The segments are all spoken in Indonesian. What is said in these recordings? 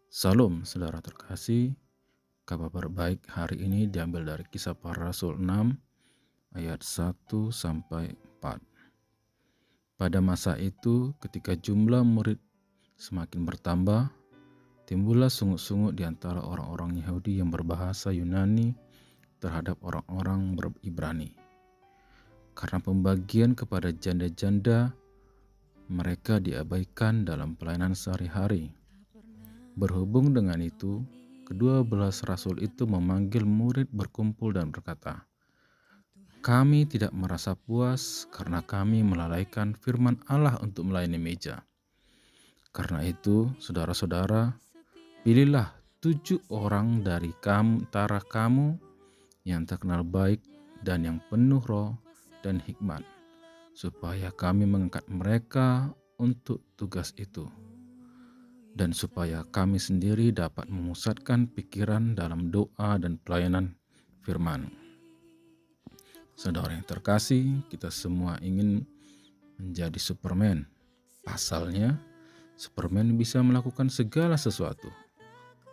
Salam saudara terkasih, kabar baik hari ini diambil dari Kisah Para Rasul 6 ayat 1 sampai 4. Pada masa itu ketika jumlah murid semakin bertambah, timbullah sungut-sungut di antara orang-orang Yahudi yang berbahasa Yunani terhadap orang-orang Ibrani. Karena pembagian kepada janda-janda, mereka diabaikan dalam pelayanan sehari-hari. Berhubung dengan itu, kedua belas rasul itu memanggil murid berkumpul dan berkata, "Kami tidak merasa puas karena kami melalaikan firman Allah untuk melayani meja. Karena itu, saudara-saudara, pilihlah 7 orang dari antara kamu yang terkenal baik dan yang penuh roh dan hikmat, supaya kami mengangkat mereka untuk tugas itu, dan supaya kami sendiri dapat memusatkan pikiran dalam doa dan pelayanan firman." Saudara yang terkasih, kita semua ingin menjadi Superman. Pasalnya, Superman bisa melakukan segala sesuatu.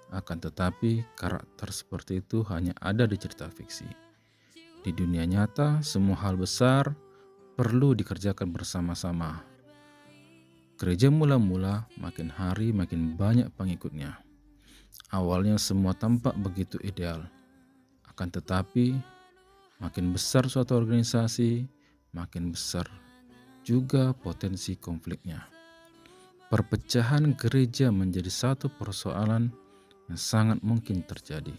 Akan tetapi, karakter seperti itu hanya ada di cerita fiksi. Di dunia nyata, semua hal besar perlu dikerjakan bersama-sama. Gereja mula-mula makin hari makin banyak pengikutnya. Awalnya semua tampak begitu ideal. Akan tetapi, makin besar suatu organisasi, makin besar juga potensi konfliknya. Perpecahan gereja menjadi satu persoalan yang sangat mungkin terjadi.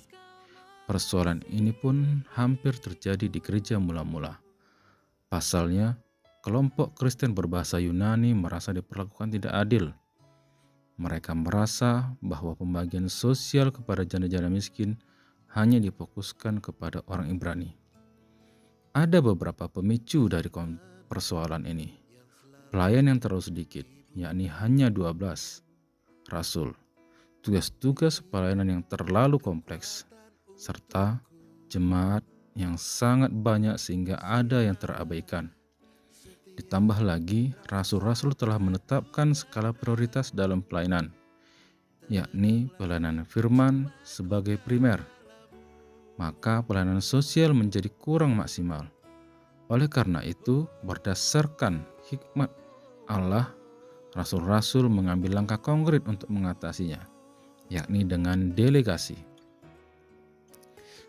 Persoalan ini pun hampir terjadi di gereja mula-mula. Pasalnya, kelompok Kristen berbahasa Yunani merasa diperlakukan tidak adil. Mereka merasa bahwa pembagian sosial kepada janda-janda miskin hanya difokuskan kepada orang Ibrani. Ada beberapa pemicu dari persoalan ini. Pelayan yang terlalu sedikit, yakni hanya 12 rasul. Tugas-tugas pelayanan yang terlalu kompleks, serta jemaat yang sangat banyak sehingga ada yang terabaikan. Ditambah lagi, rasul-rasul telah menetapkan skala prioritas dalam pelayanan, yakni pelayanan firman sebagai primer. Maka pelayanan sosial menjadi kurang maksimal. Oleh karena itu, berdasarkan hikmat Allah, rasul-rasul mengambil langkah konkret untuk mengatasinya, yakni dengan delegasi.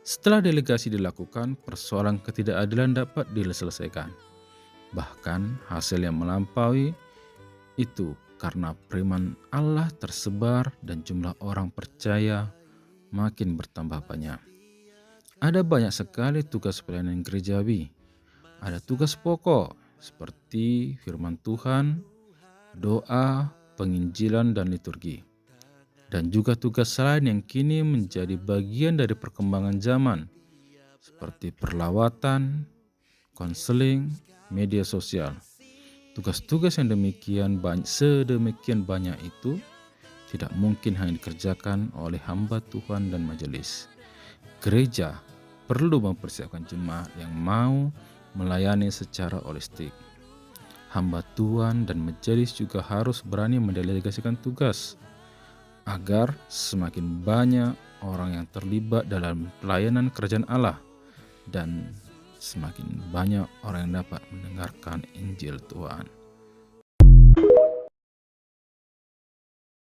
Setelah delegasi dilakukan, persoalan ketidakadilan dapat diselesaikan. Bahkan hasil yang melampaui itu karena firman Allah tersebar dan jumlah orang percaya makin bertambah banyak. Ada banyak sekali tugas pelayanan gerejawi. Ada tugas pokok seperti firman Tuhan, doa, penginjilan, dan liturgi. Dan juga tugas lain yang kini menjadi bagian dari perkembangan zaman, seperti perlawatan, konseling, media sosial. Tugas-tugas yang sedemikian banyak itu tidak mungkin hanya dikerjakan oleh hamba Tuhan dan majelis. Gereja perlu mempersiapkan jemaat yang mau melayani secara holistik. Hamba Tuhan dan majelis juga harus berani mendelegasikan tugas agar semakin banyak orang yang terlibat dalam pelayanan kerajaan Allah dan semakin banyak orang yang dapat mendengarkan Injil Tuhan.